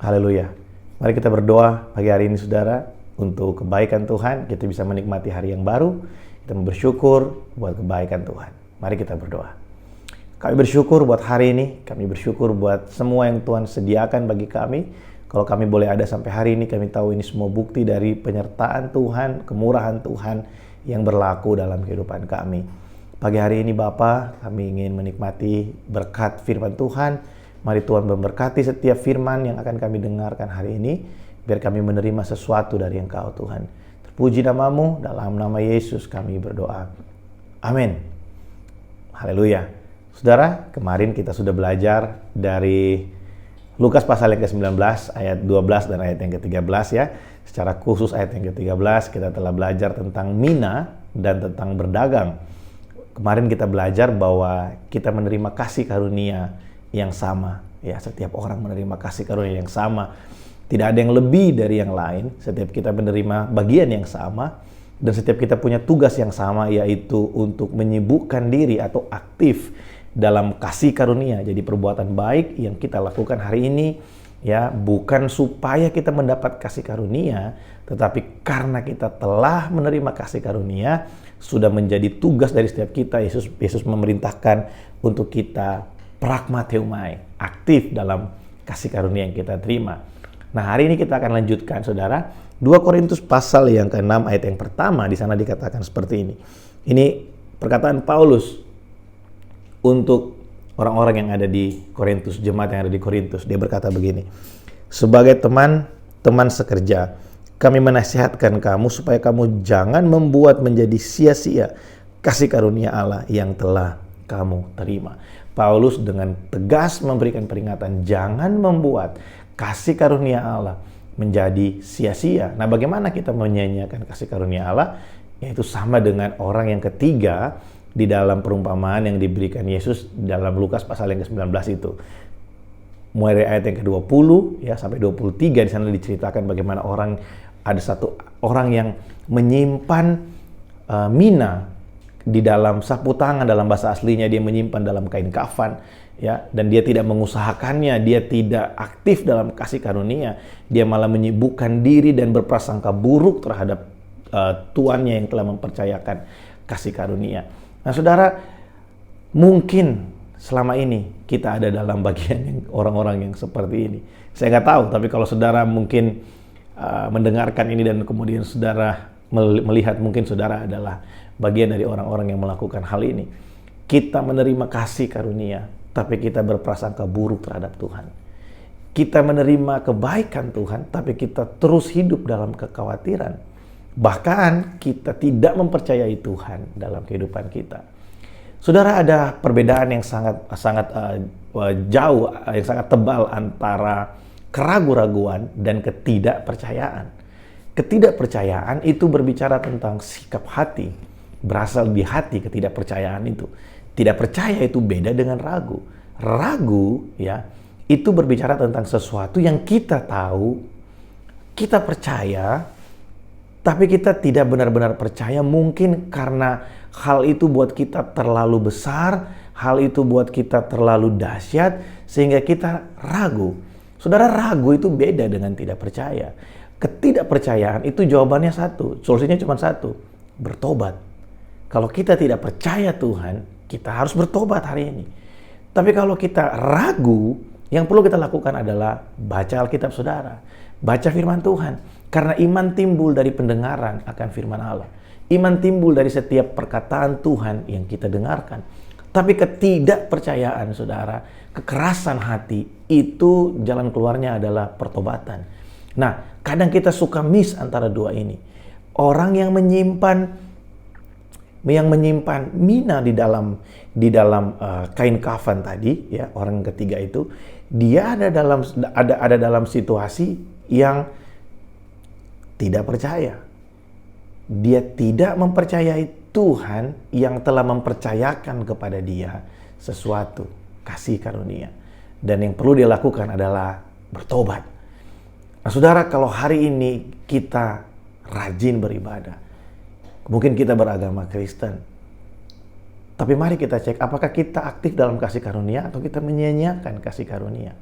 Haleluya. Mari kita berdoa pagi hari ini saudara, untuk kebaikan Tuhan, kita bisa menikmati hari yang baru, kita bersyukur buat kebaikan Tuhan. Mari kita berdoa. Kami bersyukur buat hari ini, kami bersyukur buat semua yang Tuhan sediakan bagi kami. Kalau kami boleh ada sampai hari ini, kami tahu ini semua bukti dari penyertaan Tuhan, kemurahan Tuhan yang berlaku dalam kehidupan kami. Pagi hari ini Bapa, kami ingin menikmati berkat firman Tuhan. Mari Tuhan memberkati setiap firman yang akan kami dengarkan hari ini, biar kami menerima sesuatu dari Engkau Tuhan. Terpuji namamu, dalam nama Yesus kami berdoa. Amin. Haleluya. Saudara, kemarin kita sudah belajar dari Lukas pasal yang ke-19, ayat 12 dan ayat yang ke-13 ya. Secara khusus ayat yang ke-13 kita telah belajar tentang mina dan tentang berdagang. Kemarin kita belajar bahwa kita menerima kasih karunia yang sama. Ya, setiap orang menerima kasih karunia yang sama. Tidak ada yang lebih dari yang lain. Setiap kita menerima bagian yang sama. Dan setiap kita punya tugas yang sama, yaitu untuk menyibukkan diri atau aktif dalam kasih karunia. Jadi perbuatan baik yang kita lakukan hari ini, ya, bukan supaya kita mendapat kasih karunia, tetapi karena kita telah menerima kasih karunia, sudah menjadi tugas dari setiap kita. Yesus memerintahkan untuk kita pragmateumai, aktif dalam kasih karunia yang kita terima. Nah, hari ini kita akan lanjutkan, saudara. 2 Korintus pasal yang ke-6 ayat yang pertama, di sana dikatakan seperti ini. Ini perkataan Paulus untuk orang-orang yang ada di Korintus, jemaat yang ada di Korintus. Dia berkata begini, sebagai teman-teman sekerja, kami menasihatkan kamu supaya kamu jangan membuat menjadi sia-sia kasih karunia Allah yang telah kamu terima. Paulus dengan tegas memberikan peringatan, jangan membuat kasih karunia Allah menjadi sia-sia. Nah, bagaimana kita menyanyiakan kasih karunia Allah? Yaitu sama dengan orang yang ketiga di dalam perumpamaan yang diberikan Yesus dalam Lukas pasal yang ke-19 itu. Mulai dari ayat yang ke-20 ya sampai 23, di sana diceritakan bagaimana ada satu orang yang menyimpan mina di dalam sapu tangan. Dalam bahasa aslinya dia menyimpan dalam kain kafan ya, dan dia tidak mengusahakannya, dia tidak aktif dalam kasih karunia, dia malah menyibukkan diri dan berprasangka buruk terhadap tuannya yang telah mempercayakan kasih karunia. Nah, saudara, mungkin selama ini kita ada dalam bagian orang-orang yang seperti ini. Saya nggak tahu, tapi kalau saudara mungkin mendengarkan ini dan kemudian saudara melihat mungkin saudara adalah bagian dari orang-orang yang melakukan hal ini. Kita menerima kasih karunia, tapi kita berprasangka buruk terhadap Tuhan. Kita menerima kebaikan Tuhan, tapi kita terus hidup dalam kekhawatiran. Bahkan kita tidak mempercayai Tuhan dalam kehidupan kita. Saudara, ada perbedaan yang sangat jauh, yang sangat tebal antara keraguan-raguan dan ketidakpercayaan. Ketidakpercayaan itu berbicara tentang sikap hati, berasal di hati ketidakpercayaan itu. Tidak percaya itu beda dengan ragu. Ragu ya, itu berbicara tentang sesuatu yang kita tahu, kita percaya, tapi kita tidak benar-benar percaya, mungkin karena hal itu buat kita terlalu besar, hal itu buat kita terlalu dahsyat, sehingga kita ragu. Saudara, ragu itu beda dengan tidak percaya. Ketidakpercayaan itu jawabannya satu, solusinya cuma satu, bertobat. Kalau kita tidak percaya Tuhan, kita harus bertobat hari ini. Tapi kalau kita ragu, yang perlu kita lakukan adalah baca Alkitab saudara, baca firman Tuhan. Karena iman timbul dari pendengaran akan firman Allah. Iman timbul dari setiap perkataan Tuhan yang kita dengarkan. Tapi ketidakpercayaan saudara, kekerasan hati, itu jalan keluarnya adalah pertobatan. Nah, kadang kita suka miss antara dua ini. Orang yang menyimpan mina di dalam kain kafan tadi, ya, orang ketiga itu, dia ada dalam situasi yang tidak percaya. Dia tidak mempercayai Tuhan yang telah mempercayakan kepada dia sesuatu, kasih karunia. Dan yang perlu dia lakukan adalah bertobat. Nah, saudara, kalau hari ini kita rajin beribadah, mungkin kita beragama Kristen, tapi mari kita cek apakah kita aktif dalam kasih karunia atau kita menyia-nyiakan kasih karunia.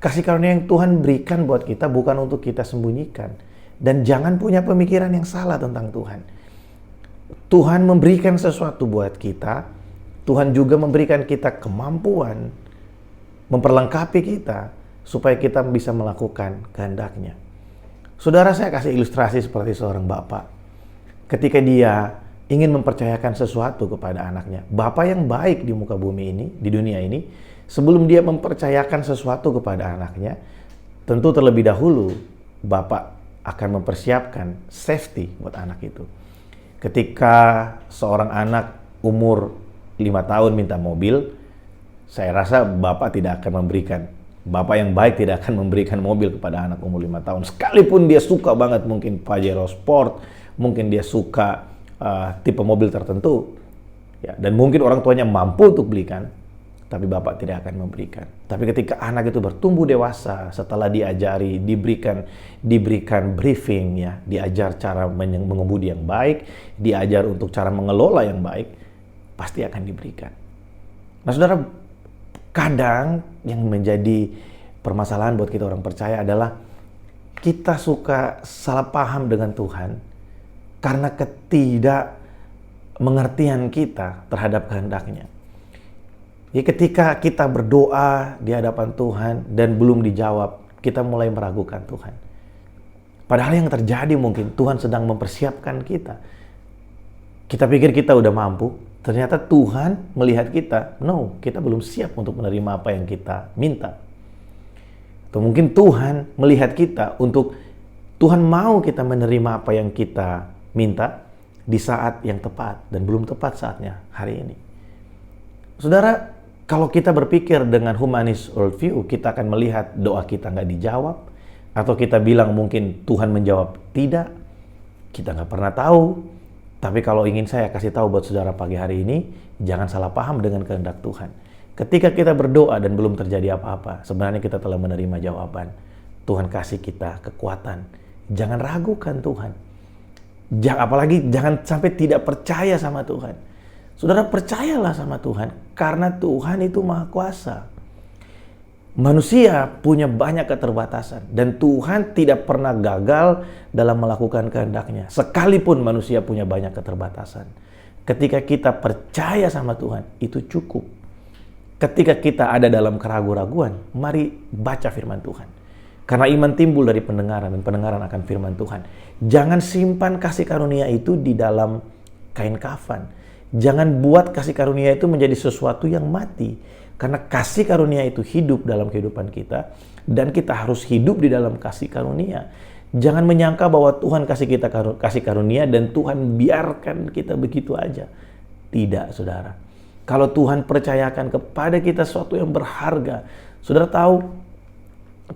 Kasih karunia yang Tuhan berikan buat kita bukan untuk kita sembunyikan. Dan jangan punya pemikiran yang salah tentang Tuhan. Tuhan memberikan sesuatu buat kita. Tuhan juga memberikan kita kemampuan, memperlengkapi kita, supaya kita bisa melakukan kehendak-Nya. Saudara, saya kasih ilustrasi seperti seorang bapak. Ketika dia ingin mempercayakan sesuatu kepada anaknya. Bapak yang baik di muka bumi ini, di dunia ini, sebelum dia mempercayakan sesuatu kepada anaknya, tentu terlebih dahulu bapak akan mempersiapkan safety buat anak itu. Ketika seorang anak umur 5 tahun minta mobil, saya rasa bapak yang baik tidak akan memberikan mobil kepada anak umur 5 tahun. Sekalipun dia suka banget mungkin Pajero Sport, mungkin dia suka tipe mobil tertentu, ya, dan mungkin orang tuanya mampu untuk belikan, tapi bapak tidak akan memberikan. Tapi ketika anak itu bertumbuh dewasa, setelah diajari, diberikan briefing, ya, diajar cara mengemudi yang baik, diajar untuk cara mengelola yang baik, pasti akan diberikan. Nah, saudara, kadang yang menjadi permasalahan buat kita orang percaya adalah kita suka salah paham dengan Tuhan karena ketidakmengertian kita terhadap kehendak-Nya. Jadi ketika kita berdoa di hadapan Tuhan dan belum dijawab, kita mulai meragukan Tuhan. Padahal yang terjadi mungkin Tuhan sedang mempersiapkan kita. Kita pikir kita udah mampu, ternyata Tuhan melihat kita, no, kita belum siap untuk menerima apa yang kita minta. Atau mungkin Tuhan melihat kita Tuhan mau kita menerima apa yang kita minta di saat yang tepat dan belum tepat saatnya hari ini. Saudara, kalau kita berpikir dengan humanis worldview, kita akan melihat doa kita nggak dijawab, atau kita bilang mungkin Tuhan menjawab tidak, kita nggak pernah tahu. Tapi kalau ingin saya kasih tahu buat saudara pagi hari ini, jangan salah paham dengan kehendak Tuhan. Ketika kita berdoa dan belum terjadi apa-apa, sebenarnya kita telah menerima jawaban. Tuhan kasih kita kekuatan. Jangan ragukan Tuhan. Apalagi jangan sampai tidak percaya sama Tuhan. Saudara, percayalah sama Tuhan, karena Tuhan itu Maha Kuasa. Manusia punya banyak keterbatasan, dan Tuhan tidak pernah gagal dalam melakukan kehendak-Nya. Sekalipun manusia punya banyak keterbatasan. Ketika kita percaya sama Tuhan, itu cukup. Ketika kita ada dalam keraguan-raguan, mari baca firman Tuhan. Karena iman timbul dari pendengaran, dan pendengaran akan firman Tuhan. Jangan simpan kasih karunia itu di dalam kain kafan. Jangan buat kasih karunia itu menjadi sesuatu yang mati. Karena kasih karunia itu hidup dalam kehidupan kita, dan kita harus hidup di dalam kasih karunia. Jangan menyangka bahwa Tuhan kasih kita kasih karunia dan Tuhan biarkan kita begitu aja. Tidak, saudara. Kalau Tuhan percayakan kepada kita sesuatu yang berharga, saudara tahu,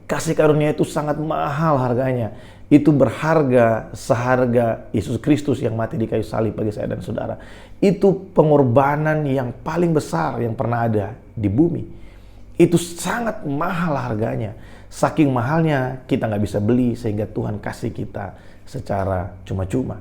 kasih karunia itu sangat mahal harganya. Itu berharga seharga Yesus Kristus yang mati di kayu salib bagi saya dan saudara. Itu pengorbanan yang paling besar yang pernah ada di bumi. Itu sangat mahal harganya. Saking mahalnya kita nggak bisa beli, sehingga Tuhan kasih kita secara cuma-cuma.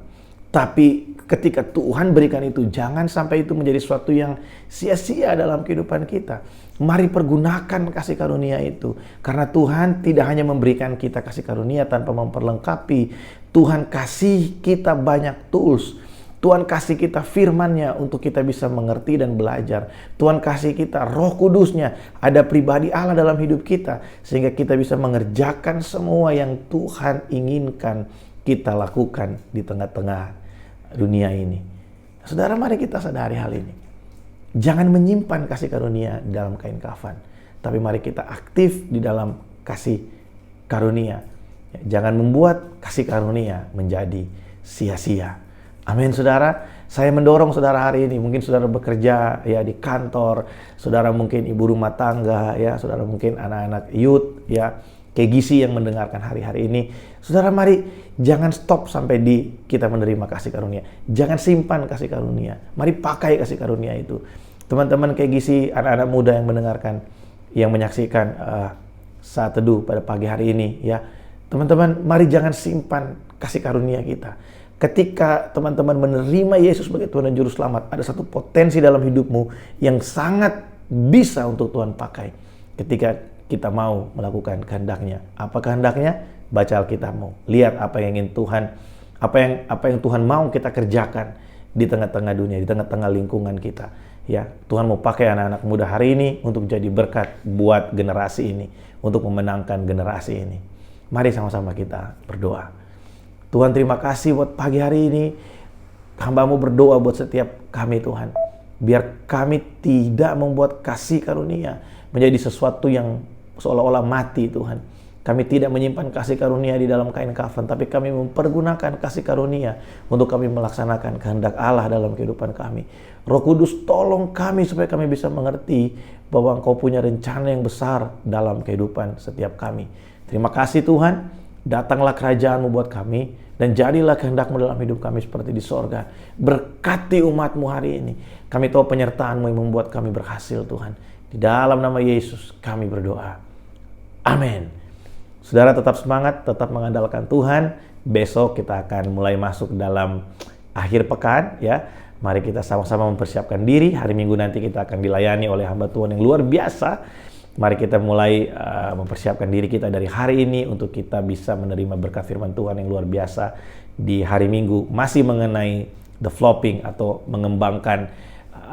Tapi ketika Tuhan berikan itu, jangan sampai itu menjadi sesuatu yang sia-sia dalam kehidupan kita. Mari pergunakan kasih karunia itu. Karena Tuhan tidak hanya memberikan kita kasih karunia tanpa memperlengkapi. Tuhan kasih kita banyak tools. Tuhan kasih kita firman-Nya untuk kita bisa mengerti dan belajar. Tuhan kasih kita Roh Kudus-Nya. Ada pribadi Allah dalam hidup kita. Sehingga kita bisa mengerjakan semua yang Tuhan inginkan kita lakukan di tengah-tengah dunia ini. Saudara, mari kita sadari hal ini. Jangan menyimpan kasih karunia di dalam kain kafan, tapi mari kita aktif di dalam kasih karunia. Jangan membuat kasih karunia menjadi sia-sia. Amin, saudara. Saya mendorong saudara hari ini, mungkin saudara bekerja ya di kantor, saudara mungkin ibu rumah tangga ya, saudara mungkin anak-anak youth ya, KGC yang mendengarkan hari-hari ini. Saudara, mari jangan stop sampai di kita menerima kasih karunia. Jangan simpan kasih karunia. Mari pakai kasih karunia itu. Teman-teman KGC, anak-anak muda yang mendengarkan, yang menyaksikan saat teduh pada pagi hari ini ya. Teman-teman, mari jangan simpan kasih karunia kita. Ketika teman-teman menerima Yesus sebagai Tuhan dan Juru Selamat, ada satu potensi dalam hidupmu yang sangat bisa untuk Tuhan pakai. Ketika kita mau melakukan kehendak-Nya. Apa kehendak-Nya? Baca Alkitabmu. Lihat apa yang ingin Tuhan, apa yang Tuhan mau kita kerjakan di tengah-tengah dunia, di tengah-tengah lingkungan kita. Ya, Tuhan mau pakai anak-anak muda hari ini untuk jadi berkat buat generasi ini, untuk memenangkan generasi ini. Mari sama-sama kita berdoa. Tuhan, terima kasih buat pagi hari ini. Hamba-Mu berdoa buat setiap kami, Tuhan. Biar kami tidak membuat kasih karunia menjadi sesuatu yang seolah-olah mati, Tuhan. Kami tidak menyimpan kasih karunia di dalam kain kafan, tapi kami mempergunakan kasih karunia untuk kami melaksanakan kehendak Allah dalam kehidupan kami. Roh Kudus, tolong kami supaya kami bisa mengerti bahwa Engkau punya rencana yang besar dalam kehidupan setiap kami. Terima kasih Tuhan, datanglah kerajaan-Mu buat kami, dan jadilah kehendak-Mu dalam hidup kami seperti di sorga. Berkati umat-Mu hari ini. Kami tahu penyertaan-Mu yang membuat kami berhasil, Tuhan. Di dalam nama Yesus kami berdoa. Amin. Saudara tetap semangat, tetap mengandalkan Tuhan. Besok kita akan mulai masuk dalam akhir pekan, ya. Mari kita sama-sama mempersiapkan diri. Hari Minggu nanti kita akan dilayani oleh hamba Tuhan yang luar biasa. Mari kita mulai mempersiapkan diri kita dari hari ini untuk kita bisa menerima berkat firman Tuhan yang luar biasa di hari Minggu. Masih mengenai developing atau mengembangkan,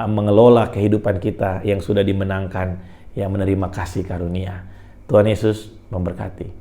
mengelola kehidupan kita yang sudah dimenangkan, yang menerima kasih karunia. Tuhan Yesus memberkati.